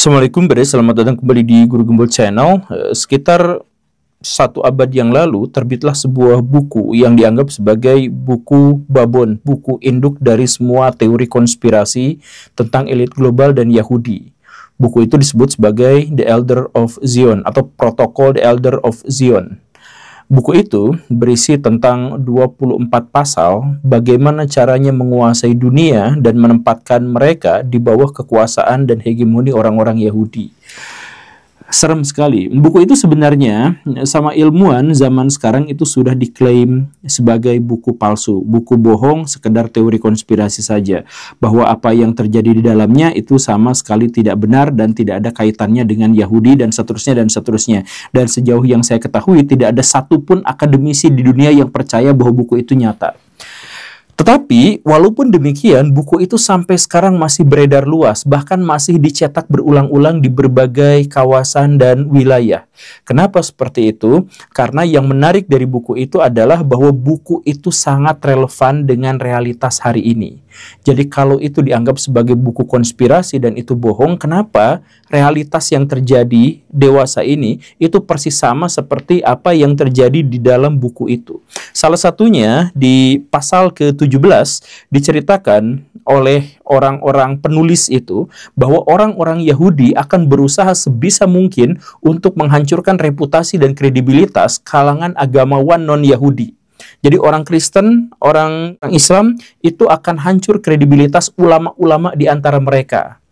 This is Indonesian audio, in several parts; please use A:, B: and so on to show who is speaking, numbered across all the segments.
A: Assalamualaikum, selamat datang kembali di Guru Gembul Channel. Sekitar 1 abad yang lalu terbitlah sebuah buku yang dianggap sebagai buku babon, buku induk dari semua teori konspirasi tentang elit global dan Yahudi. Buku itu disebut sebagai The Elder of Zion atau Protokol The Elder of Zion. Buku itu berisi tentang 24 pasal bagaimana caranya menguasai dunia dan menempatkan mereka di bawah kekuasaan dan hegemoni orang-orang Yahudi. Serem sekali. Buku itu sebenarnya sama ilmuwan zaman sekarang itu sudah diklaim sebagai buku palsu, buku bohong, sekedar teori konspirasi saja. Bahwa apa yang terjadi di dalamnya itu sama sekali tidak benar dan tidak ada kaitannya dengan Yahudi dan seterusnya dan seterusnya. Dan sejauh yang saya ketahui tidak ada satupun akademisi di dunia yang percaya bahwa buku itu nyata. Tetapi, walaupun demikian, buku itu sampai sekarang masih beredar luas, bahkan masih dicetak berulang-ulang di berbagai kawasan dan wilayah. Kenapa seperti itu? Karena yang menarik dari buku itu adalah bahwa buku itu sangat relevan dengan realitas hari ini. Jadi kalau itu dianggap sebagai buku konspirasi dan itu bohong, kenapa realitas yang terjadi dewasa ini itu persis sama seperti apa yang terjadi di dalam buku itu. Salah satunya di pasal ke-17 diceritakan oleh orang-orang penulis itu bahwa orang-orang Yahudi akan berusaha sebisa mungkin untuk menghancurkan reputasi dan kredibilitas kalangan agamawan non-Yahudi. Jadi orang Kristen, orang Islam itu akan hancur kredibilitas ulama-ulama di antara mereka.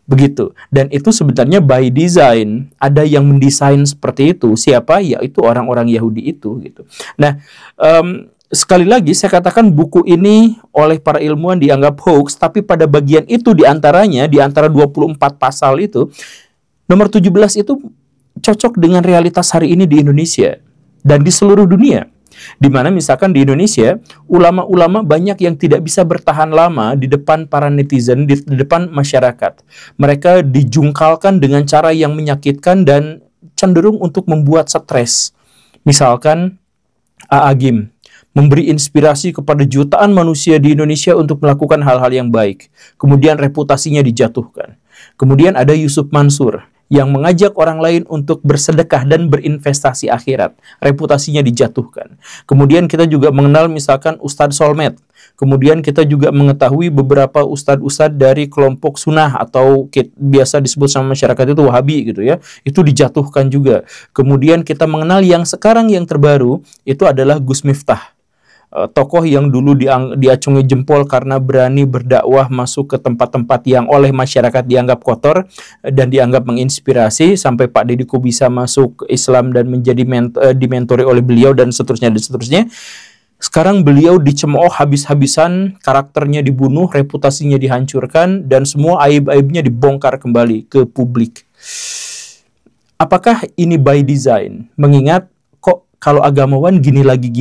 A: Begitu. Dan itu sebenarnya by design. Ada yang mendesain seperti itu. Siapa? Yaitu orang-orang Yahudi itu. Gitu. Nah, sekali lagi saya katakan buku ini oleh para ilmuwan dianggap hoax, tapi pada bagian itu diantaranya, di antara 24 pasal itu, nomor 17 itu cocok dengan realitas hari ini di Indonesia dan di seluruh dunia. Di mana misalkan di Indonesia, ulama-ulama banyak yang tidak bisa bertahan lama di depan para netizen, di depan masyarakat. Mereka dijungkalkan dengan cara yang menyakitkan dan cenderung untuk membuat stres. Misalkan A'agim memberi inspirasi kepada jutaan manusia di Indonesia untuk melakukan hal-hal yang baik. Kemudian reputasinya dijatuhkan. Kemudian ada Yusuf Mansur yang mengajak orang lain untuk bersedekah dan berinvestasi akhirat. Reputasinya dijatuhkan. Kemudian kita juga mengenal misalkan Ustadz Solmed. Kemudian kita juga mengetahui beberapa ustadz-ustadz dari kelompok sunnah atau biasa disebut sama masyarakat itu Wahabi gitu ya. Itu dijatuhkan juga. Kemudian kita mengenal yang sekarang yang terbaru itu adalah Gus Miftah. Tokoh yang dulu diacungi jempol karena berani berdakwah masuk ke tempat-tempat yang oleh masyarakat dianggap kotor dan dianggap menginspirasi sampai Pak Deddy bisa masuk Islam dan menjadi dimentori oleh beliau dan seterusnya dan seterusnya. Sekarang beliau dicemooh habis-habisan, karakternya dibunuh, reputasinya dihancurkan dan semua aib-aibnya dibongkar kembali ke publik. Apakah ini by design? Mengingat kalau agamawan gini lagi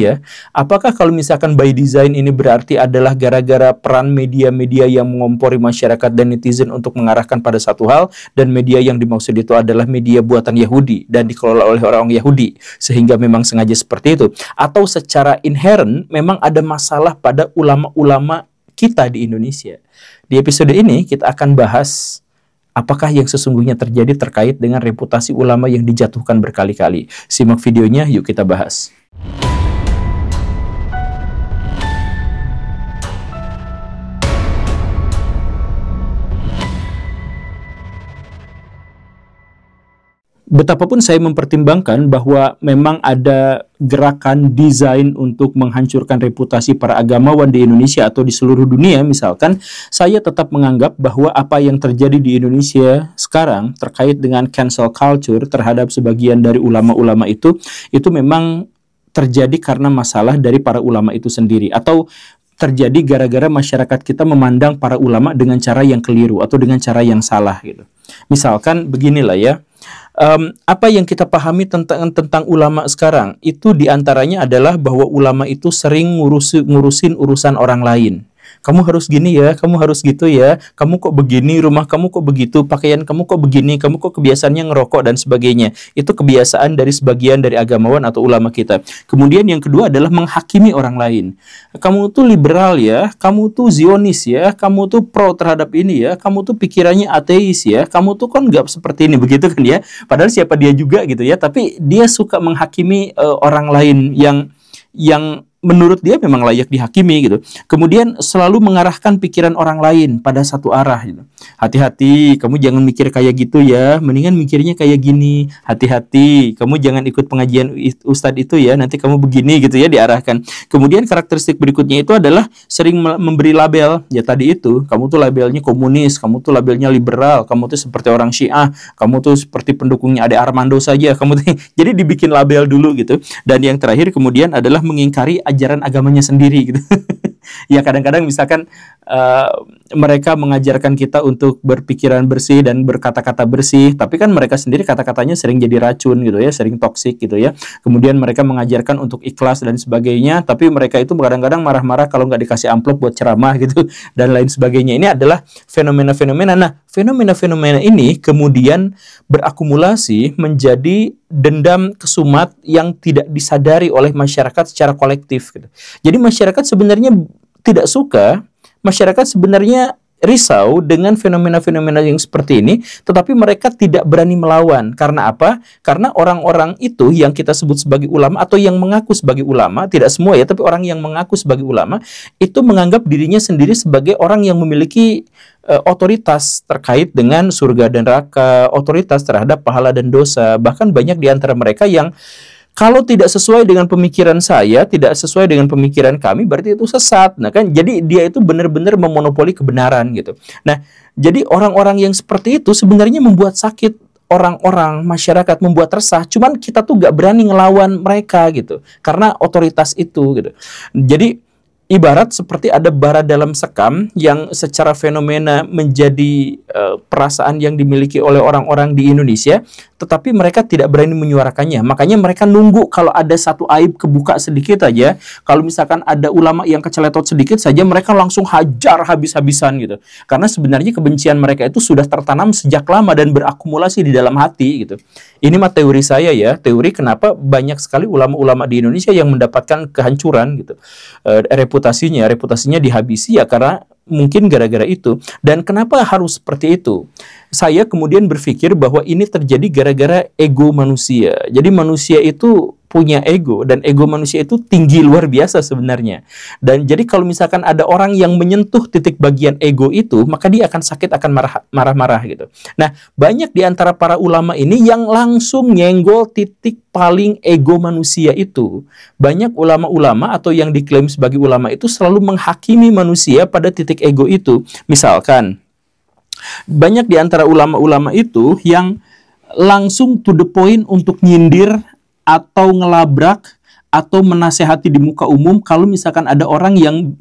A: ya. Apakah kalau misalkan by design ini berarti adalah gara-gara peran media-media yang mengompori masyarakat dan netizen untuk mengarahkan pada satu hal, dan media yang dimaksud itu adalah media buatan Yahudi dan dikelola oleh orang Yahudi sehingga memang sengaja seperti itu? Atau secara inherent memang ada masalah pada ulama-ulama kita di Indonesia? Di episode ini kita akan bahas apakah yang sesungguhnya terjadi terkait dengan reputasi ulama yang dijatuhkan berkali-kali. Simak videonya, yuk kita bahas. Betapapun saya mempertimbangkan bahwa memang ada gerakan desain untuk menghancurkan reputasi para agamawan di Indonesia atau di seluruh dunia misalkan, saya tetap menganggap bahwa apa yang terjadi di Indonesia sekarang terkait dengan cancel culture terhadap sebagian dari ulama-ulama itu memang terjadi karena masalah dari para ulama itu sendiri, atau terjadi gara-gara masyarakat kita memandang para ulama dengan cara yang keliru atau dengan cara yang salah gitu. Misalkan beginilah ya. Apa yang kita pahami tentang ulama sekarang itu diantaranya adalah bahwa ulama itu sering ngurusin urusan orang lain. Kamu harus gini ya, kamu harus gitu ya, kamu kok begini, rumah kamu kok begitu, pakaian kamu kok begini, kamu kok kebiasaannya ngerokok dan sebagainya. Itu kebiasaan dari sebagian dari agamawan atau ulama kita. Kemudian yang kedua adalah menghakimi orang lain. Kamu tuh liberal ya, kamu tuh Zionis ya, kamu tuh pro terhadap ini ya, kamu tuh pikirannya ateis ya, kamu tuh kan nggak seperti ini, begitu kan ya. Padahal siapa dia juga gitu ya, tapi dia suka menghakimi orang lain yang menurut dia memang layak dihakimi gitu. Kemudian selalu mengarahkan pikiran orang lain pada satu arah gitu. Hati-hati, kamu jangan mikir kayak gitu ya, mendingan mikirnya kayak gini. Hati-hati, kamu jangan ikut pengajian ustadz itu ya, nanti kamu begini gitu ya, diarahkan. Kemudian karakteristik berikutnya itu adalah sering memberi label. Ya tadi itu, kamu tuh labelnya komunis, kamu tuh labelnya liberal, kamu tuh seperti orang Syiah, kamu tuh seperti pendukungnya Ade Armando saja, kamu tuh jadi dibikin label dulu gitu. Dan yang terakhir kemudian adalah mengingkari ajaran agamanya sendiri gitu. Ya kadang-kadang misalkan mereka mengajarkan kita untuk berpikiran bersih dan berkata-kata bersih, tapi kan mereka sendiri kata-katanya sering jadi racun gitu ya, sering toksik gitu ya. Kemudian mereka mengajarkan untuk ikhlas dan sebagainya, tapi mereka itu kadang-kadang marah-marah kalau nggak dikasih amplop buat ceramah gitu dan lain sebagainya. Ini adalah fenomena-fenomena. Nah, fenomena-fenomena ini kemudian berakumulasi menjadi dendam kesumat yang tidak disadari oleh masyarakat secara kolektif gitu. Jadi masyarakat sebenarnya tidak suka, masyarakat sebenarnya risau dengan fenomena-fenomena yang seperti ini, tetapi mereka tidak berani melawan. Karena apa? Karena orang-orang itu yang kita sebut sebagai ulama atau yang mengaku sebagai ulama, tidak semua ya, tapi orang yang mengaku sebagai ulama itu menganggap dirinya sendiri sebagai orang yang memiliki otoritas terkait dengan surga dan neraka, otoritas terhadap pahala dan dosa. Bahkan banyak di antara mereka yang kalau tidak sesuai dengan pemikiran saya, tidak sesuai dengan pemikiran kami, berarti itu sesat. Nah kan, jadi dia itu benar-benar memonopoli kebenaran gitu. Nah, jadi orang-orang yang seperti itu sebenarnya membuat sakit orang-orang, masyarakat, membuat resah. Cuman kita tuh gak berani ngelawan mereka gitu, karena otoritas itu gitu. Jadi ibarat seperti ada bara dalam sekam yang secara fenomena menjadi perasaan yang dimiliki oleh orang-orang di Indonesia, tetapi mereka tidak berani menyuarakannya. Makanya mereka nunggu kalau ada satu aib kebuka sedikit aja. Kalau misalkan ada ulama yang keceletot sedikit saja, mereka langsung hajar habis-habisan gitu. Karena sebenarnya kebencian mereka itu sudah tertanam sejak lama dan berakumulasi di dalam hati gitu. Ini mah teori saya ya, teori kenapa banyak sekali ulama-ulama di Indonesia yang mendapatkan kehancuran gitu. Reputasinya dihabisi ya karena mungkin gara-gara itu. Dan kenapa harus seperti itu? Saya kemudian berpikir bahwa ini terjadi gara-gara ego manusia. Jadi manusia itu punya ego, dan ego manusia itu tinggi luar biasa sebenarnya. Dan jadi kalau misalkan ada orang yang menyentuh titik bagian ego itu, maka dia akan sakit, akan marah-marah gitu. Nah, banyak di antara para ulama ini yang langsung nyenggol titik paling ego manusia itu. Banyak ulama-ulama atau yang diklaim sebagai ulama itu selalu menghakimi manusia pada titik ego itu. Misalkan, banyak di antara ulama-ulama itu yang langsung to the point untuk nyindir atau ngelabrak atau menasehati di muka umum kalau misalkan ada orang yang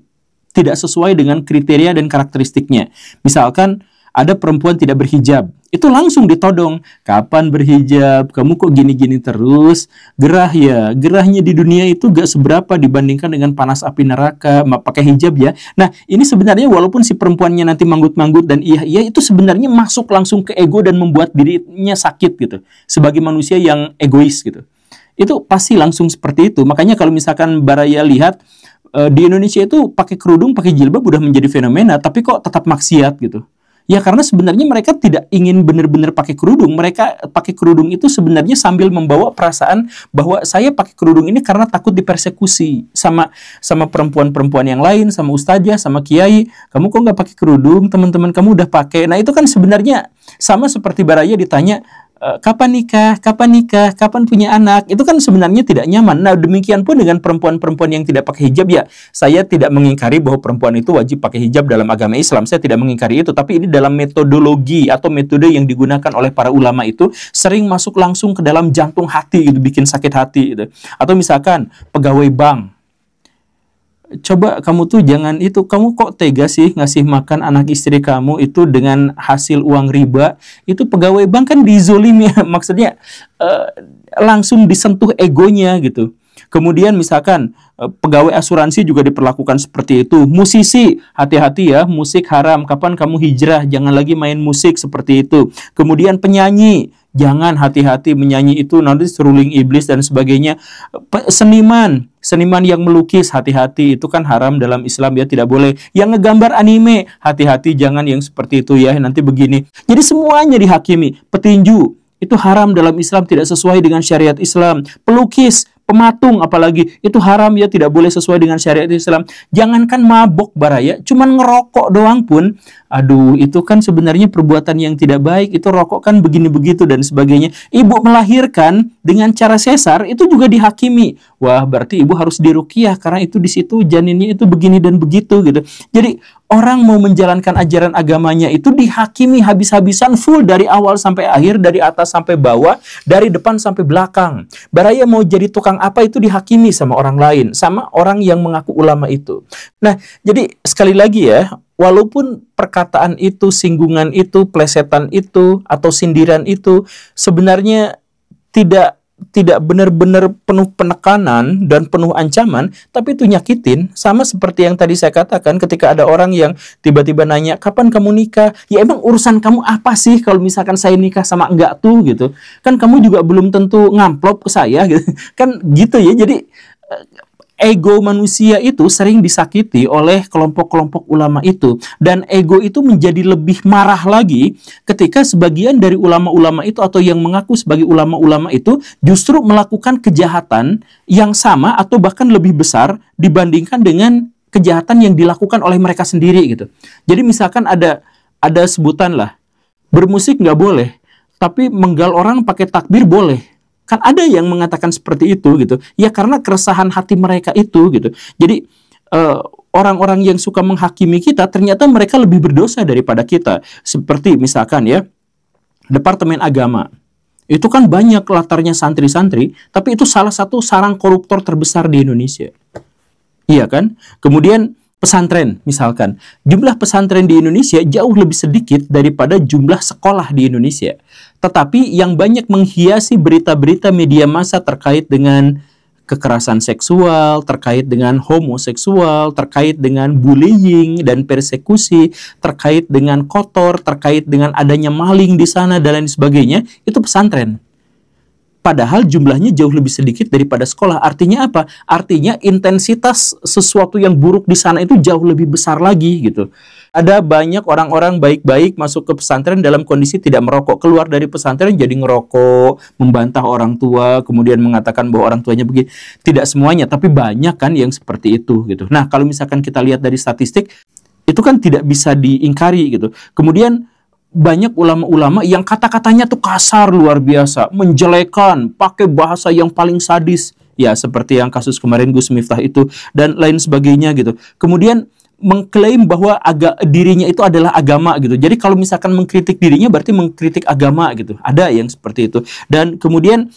A: tidak sesuai dengan kriteria dan karakteristiknya. Misalkan ada perempuan tidak berhijab, itu langsung ditodong. Kapan berhijab? Kamu kok gini-gini terus? Gerah ya, gerahnya di dunia itu gak seberapa dibandingkan dengan panas api neraka. Pakai hijab ya. Nah, ini sebenarnya walaupun si perempuannya nanti manggut-manggut dan iya itu sebenarnya masuk langsung ke ego dan membuat dirinya sakit gitu. Sebagai manusia yang egois gitu. Itu pasti langsung seperti itu. Makanya kalau misalkan Baraya lihat di Indonesia itu pakai kerudung, pakai jilbab udah menjadi fenomena, tapi kok tetap maksiat gitu. Ya karena sebenarnya mereka tidak ingin benar-benar pakai kerudung. Mereka pakai kerudung itu sebenarnya sambil membawa perasaan bahwa saya pakai kerudung ini karena takut dipersekusi sama perempuan-perempuan yang lain, sama ustazah, sama kiai. Kamu kok nggak pakai kerudung? Teman-teman kamu udah pakai. Nah itu kan sebenarnya sama seperti Baraya ditanya, kapan nikah, kapan punya anak, itu kan sebenarnya tidak nyaman. Nah, demikian pun dengan perempuan-perempuan yang tidak pakai hijab ya. Saya tidak mengingkari bahwa perempuan itu wajib pakai hijab dalam agama Islam. Saya tidak mengingkari itu, tapi ini dalam metodologi atau metode yang digunakan oleh para ulama itu sering masuk langsung ke dalam jantung hati gitu, bikin sakit hati gitu. Atau misalkan pegawai bank, coba kamu tuh jangan itu, kamu kok tega sih ngasih makan anak istri kamu itu dengan hasil uang riba. Itu pegawai bank kan dizolimi ya. Maksudnya langsung disentuh egonya gitu. Kemudian misalkan pegawai asuransi juga diperlakukan seperti itu. Musisi, hati-hati ya, musik haram. Kapan kamu hijrah, jangan lagi main musik seperti itu. Kemudian penyanyi, jangan, hati-hati menyanyi itu nanti seruling iblis dan sebagainya. Seniman yang melukis, hati-hati, itu kan haram dalam Islam ya, tidak boleh. Yang ngegambar anime, hati-hati, jangan yang seperti itu ya, nanti begini. Jadi semuanya dihakimi. Petinju, itu haram dalam Islam, tidak sesuai dengan syariat Islam. Pelukis, pematung apalagi, itu haram ya, tidak boleh sesuai dengan syariat Islam. Jangankan mabok baraya, cuman ngerokok doang pun, aduh, itu kan sebenarnya perbuatan yang tidak baik. Itu rokok kan begini begitu dan sebagainya. Ibu melahirkan dengan cara sesar itu juga dihakimi. Wah, berarti ibu harus diruqyah karena itu di situ janinnya itu begini dan begitu gitu. Jadi orang mau menjalankan ajaran agamanya itu dihakimi habis-habisan, full dari awal sampai akhir, dari atas sampai bawah, dari depan sampai belakang. Baraya mau jadi tukang apa itu dihakimi sama orang lain, sama orang yang mengaku ulama itu. Nah, jadi sekali lagi ya, walaupun perkataan itu, singgungan itu, plesetan itu, atau sindiran itu sebenarnya tidak benar-benar penuh penekanan dan penuh ancaman, tapi itu nyakitin. Sama seperti yang tadi saya katakan, ketika ada orang yang tiba-tiba nanya, kapan kamu nikah? Ya emang urusan kamu apa sih kalau misalkan saya nikah sama enggak tuh gitu. Kan kamu juga belum tentu ngamplop ke saya gitu. Kan gitu ya. Jadi ego manusia itu sering disakiti oleh kelompok-kelompok ulama itu. Dan ego itu menjadi lebih marah lagi ketika sebagian dari ulama-ulama itu atau yang mengaku sebagai ulama-ulama itu justru melakukan kejahatan yang sama atau bahkan lebih besar dibandingkan dengan kejahatan yang dilakukan oleh mereka sendiri gitu. Jadi misalkan ada sebutan lah, bermusik nggak boleh, tapi menggal orang pakai takbir boleh. Kan ada yang mengatakan seperti itu gitu. Ya karena keresahan hati mereka itu gitu. Jadi orang-orang yang suka menghakimi kita ternyata mereka lebih berdosa daripada kita. Seperti misalkan ya, Departemen Agama. Itu kan banyak latarnya santri-santri, tapi itu salah satu sarang koruptor terbesar di Indonesia. Iya kan? Kemudian pesantren misalkan. Jumlah pesantren di Indonesia jauh lebih sedikit daripada jumlah sekolah di Indonesia. Tetapi yang banyak menghiasi berita-berita media massa terkait dengan kekerasan seksual, terkait dengan homoseksual, terkait dengan bullying dan persekusi, terkait dengan kotor, terkait dengan adanya maling di sana dan lain sebagainya, itu pesantren. Padahal jumlahnya jauh lebih sedikit daripada sekolah. Artinya apa? Artinya intensitas sesuatu yang buruk di sana itu jauh lebih besar lagi gitu. Ada banyak orang-orang baik-baik masuk ke pesantren dalam kondisi tidak merokok. Keluar dari pesantren jadi ngerokok, membantah orang tua, kemudian mengatakan bahwa orang tuanya begini. Tidak semuanya, tapi banyak kan yang seperti itu gitu. Nah, kalau misalkan kita lihat dari statistik, itu kan tidak bisa diingkari gitu. Kemudian banyak ulama-ulama yang kata-katanya tuh kasar luar biasa, menjelekan, pakai bahasa yang paling sadis. Ya, seperti yang kasus kemarin Gus Miftah itu, dan lain sebagainya gitu. Kemudian mengklaim bahwa dirinya itu adalah agama gitu. Jadi kalau misalkan mengkritik dirinya berarti mengkritik agama gitu. Ada yang seperti itu. Dan kemudian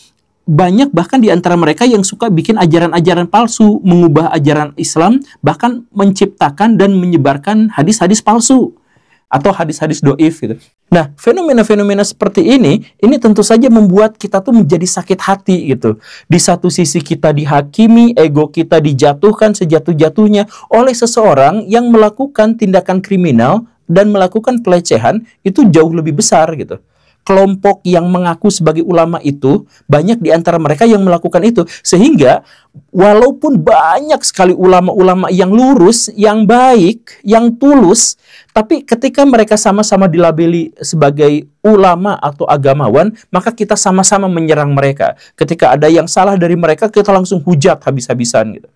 A: banyak bahkan di antara mereka yang suka bikin ajaran-ajaran palsu, mengubah ajaran Islam, bahkan menciptakan dan menyebarkan hadis-hadis palsu atau hadis-hadis doif gitu. Nah, fenomena-fenomena seperti ini tentu saja membuat kita tuh menjadi sakit hati gitu. Di satu sisi kita dihakimi, ego kita dijatuhkan sejatuh-jatuhnya oleh seseorang yang melakukan tindakan kriminal dan melakukan pelecehan itu jauh lebih besar gitu. Kelompok yang mengaku sebagai ulama itu, banyak di antara mereka yang melakukan itu. Sehingga walaupun banyak sekali ulama-ulama yang lurus, yang baik, yang tulus, tapi ketika mereka sama-sama dilabeli sebagai ulama atau agamawan, maka kita sama-sama menyerang mereka. Ketika ada yang salah dari mereka, kita langsung hujat habis-habisan gitu.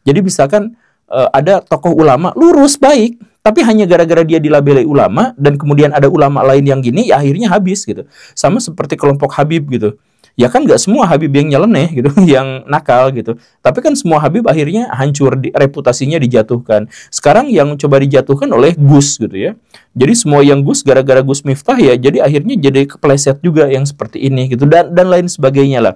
A: Jadi misalkan ada tokoh ulama lurus, baik, tapi hanya gara-gara dia dilabeli ulama dan kemudian ada ulama lain yang gini, ya akhirnya habis gitu. Sama seperti kelompok Habib gitu. Ya kan nggak semua Habib yang nyeleneh gitu, yang nakal gitu. Tapi kan semua Habib akhirnya hancur, reputasinya dijatuhkan. Sekarang yang coba dijatuhkan oleh Gus gitu ya. Jadi semua yang Gus gara-gara Gus Miftah ya, jadi akhirnya jadi kepleset juga yang seperti ini gitu dan lain sebagainya lah.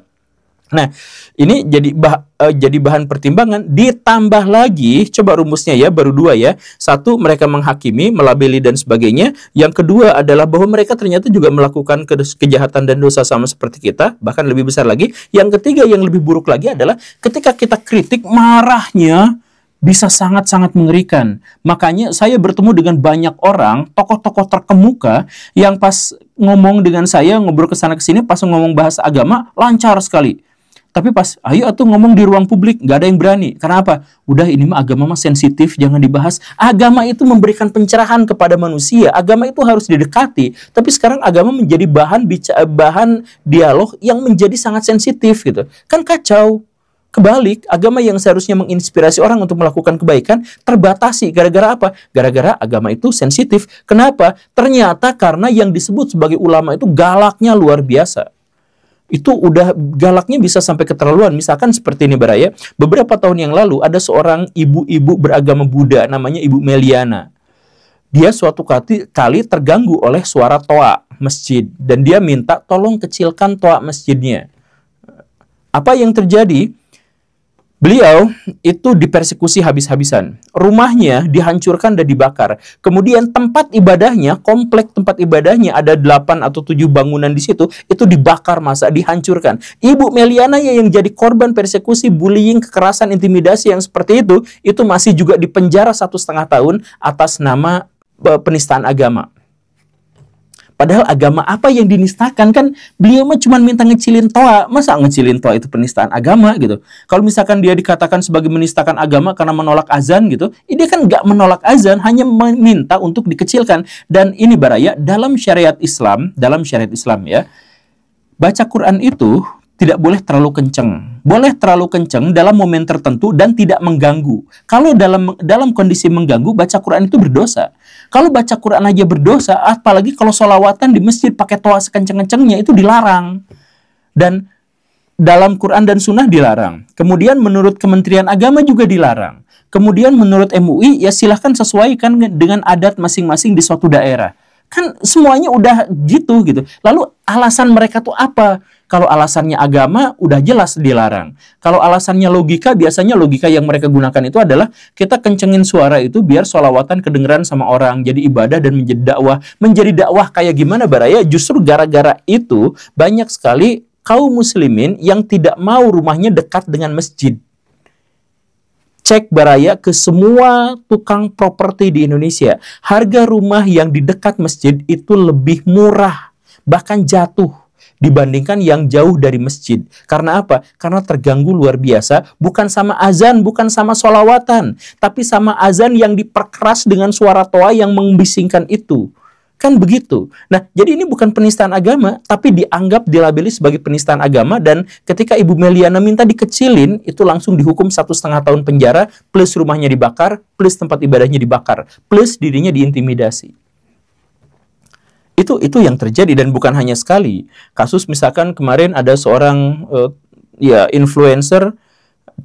A: Nah, ini jadi bahan pertimbangan. Ditambah lagi, coba rumusnya ya, baru dua ya. Satu, mereka menghakimi, melabeli dan sebagainya. Yang kedua adalah bahwa mereka ternyata juga melakukan kejahatan dan dosa sama seperti kita, bahkan lebih besar lagi. Yang ketiga, yang lebih buruk lagi adalah ketika kita kritik, marahnya bisa sangat-sangat mengerikan. Makanya saya bertemu dengan banyak orang, tokoh-tokoh terkemuka, yang pas ngomong dengan saya, ngobrol ke sana ke sini, pas ngomong bahasa agama, lancar sekali. Tapi pas, ayo atuh ngomong di ruang publik, nggak ada yang berani. Karena apa? Udah, ini mah agama mah sensitif, jangan dibahas. Agama itu memberikan pencerahan kepada manusia. Agama itu harus didekati. Tapi sekarang agama menjadi bahan dialog yang menjadi sangat sensitif gitu. Kan kacau. Kebalik, agama yang seharusnya menginspirasi orang untuk melakukan kebaikan terbatasi. Gara-gara apa? Gara-gara agama itu sensitif. Kenapa? Ternyata karena yang disebut sebagai ulama itu galaknya luar biasa. Itu udah galaknya bisa sampai keterlaluan. Misalkan seperti ini Baraya, beberapa tahun yang lalu ada seorang ibu-ibu beragama Buddha namanya Ibu Meliana. Dia suatu kali terganggu oleh suara toa masjid dan dia minta tolong kecilkan toa masjidnya. Apa yang terjadi? Beliau itu dipersekusi habis-habisan. Rumahnya dihancurkan dan dibakar. Kemudian tempat ibadahnya, komplek tempat ibadahnya, ada 8 atau 7 bangunan di situ, itu dibakar masa, dihancurkan. Ibu Meliana yang jadi korban persekusi, bullying, kekerasan, intimidasi yang seperti itu masih juga dipenjara 1,5 tahun atas nama penistaan agama. Padahal agama apa yang dinistakan? Kan beliau mah cuma minta ngecilin toa. Masa ngecilin toa itu penistaan agama gitu? Kalau misalkan dia dikatakan sebagai menistakan agama karena menolak azan gitu, dia kan nggak menolak azan, hanya meminta untuk dikecilkan. Dan ini Baraya, dalam syariat Islam ya, baca Quran itu tidak boleh terlalu kenceng. Boleh terlalu kenceng dalam momen tertentu dan tidak mengganggu. Kalau dalam kondisi mengganggu, baca Quran itu berdosa. Kalau baca Quran aja berdosa, apalagi kalau sholawatan di masjid pakai toa sekenceng-kencengnya, itu dilarang. Dan dalam Quran dan Sunnah dilarang. Kemudian menurut Kementerian Agama juga dilarang. Kemudian menurut MUI, ya silahkan sesuaikan dengan adat masing-masing di suatu daerah. Kan semuanya udah gitu. Lalu alasan mereka tuh apa? Kalau alasannya agama, udah jelas dilarang. Kalau alasannya logika, biasanya logika yang mereka gunakan itu adalah kita kencengin suara itu biar sholawatan kedengeran sama orang. Jadi ibadah dan menjadi dakwah. Menjadi dakwah kayak gimana Baraya? Justru gara-gara itu banyak sekali kaum muslimin yang tidak mau rumahnya dekat dengan masjid. Cek Baraya ke semua tukang properti di Indonesia. Harga rumah yang di dekat masjid itu lebih murah. Bahkan jatuh dibandingkan yang jauh dari masjid. Karena apa? Karena terganggu luar biasa, bukan sama azan, bukan sama sholawatan, tapi sama azan yang diperkeras dengan suara toa yang membisingkan itu. Kan begitu. Nah, jadi ini bukan penistaan agama, tapi dianggap dilabeli sebagai penistaan agama, dan ketika Ibu Meliana minta dikecilin, itu langsung dihukum 1,5 tahun penjara, plus rumahnya dibakar, plus tempat ibadahnya dibakar, plus dirinya diintimidasi. Itu yang terjadi, dan bukan hanya sekali. Kasus misalkan kemarin ada seorang influencer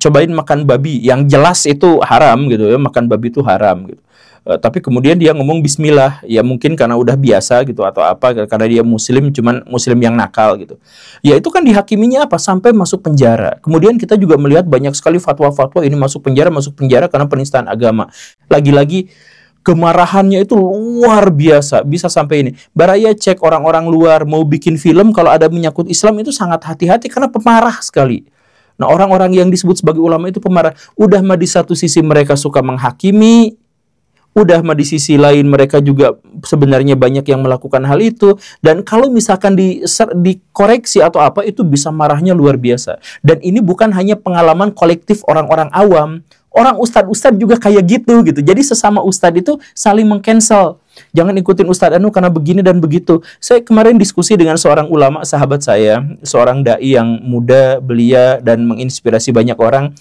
A: cobain makan babi, yang jelas itu haram gitu ya, makan babi itu haram gitu. Tapi kemudian dia ngomong bismillah, ya mungkin karena udah biasa gitu atau apa, karena dia muslim, cuman muslim yang nakal gitu. Ya itu kan dihakiminya apa? Sampai masuk penjara. Kemudian kita juga melihat banyak sekali fatwa-fatwa ini masuk penjara karena penistaan agama. Lagi-lagi kemarahannya itu luar biasa, bisa sampai ini. Baraya cek orang-orang luar mau bikin film kalau ada menyangkut Islam itu sangat hati-hati karena pemarah sekali. Nah, orang-orang yang disebut sebagai ulama itu pemarah. Udah mah di satu sisi mereka suka menghakimi, udah mah di sisi lain mereka juga sebenarnya banyak yang melakukan hal itu. Dan kalau misalkan dikoreksi atau apa, itu bisa marahnya luar biasa. Dan ini bukan hanya pengalaman kolektif orang-orang awam. Orang ustadz-ustadz juga kayak gitu. Jadi sesama ustadz itu saling meng-cancel. Jangan ikutin ustadz anu karena begini dan begitu. Saya kemarin diskusi dengan seorang ulama sahabat saya, seorang dai yang muda, belia dan menginspirasi banyak orang.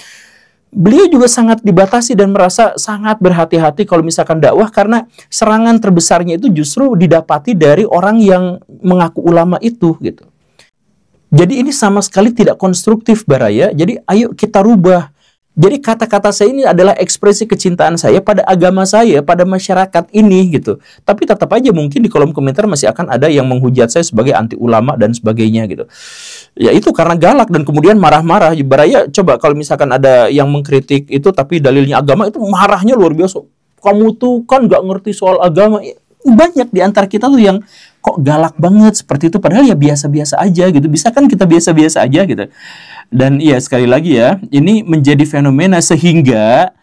A: Beliau juga sangat dibatasi dan merasa sangat berhati-hati kalau misalkan dakwah, karena serangan terbesarnya itu justru didapati dari orang yang mengaku ulama itu gitu. Jadi ini sama sekali tidak konstruktif Baraya. Jadi ayo kita rubah. Jadi kata-kata saya ini adalah ekspresi kecintaan saya pada agama saya, pada masyarakat ini gitu. Tapi tetap aja mungkin di kolom komentar masih akan ada yang menghujat saya sebagai anti ulama dan sebagainya gitu. Ya itu karena galak dan kemudian marah-marah. Baraya coba kalau misalkan ada yang mengkritik itu tapi dalilnya agama, itu marahnya luar biasa. Kamu tuh kan nggak ngerti soal agama. Banyak di antara kita tuh yang kok galak banget seperti itu, padahal ya biasa-biasa aja gitu. Bisa kan kita biasa-biasa aja gitu. Dan iya sekali lagi ya, ini menjadi fenomena sehingga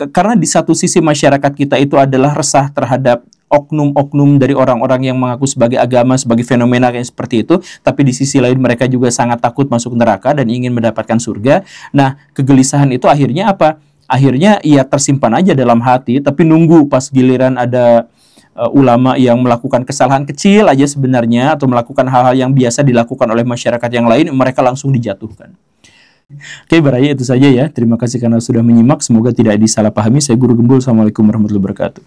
A: karena di satu sisi masyarakat kita itu adalah resah terhadap oknum-oknum dari orang-orang yang mengaku sebagai agama, sebagai fenomena kayak seperti itu, tapi di sisi lain mereka juga sangat takut masuk neraka dan ingin mendapatkan surga. Nah, kegelisahan itu akhirnya apa? Akhirnya ia tersimpan aja dalam hati, tapi nunggu pas giliran ada ulama yang melakukan kesalahan kecil aja sebenarnya, atau melakukan hal-hal yang biasa dilakukan oleh masyarakat yang lain, mereka langsung dijatuhkan. Oke, baraya itu saja ya. Terima kasih karena sudah menyimak. Semoga tidak disalahpahami. Saya Guru Gembul. Assalamualaikum warahmatullahi wabarakatuh.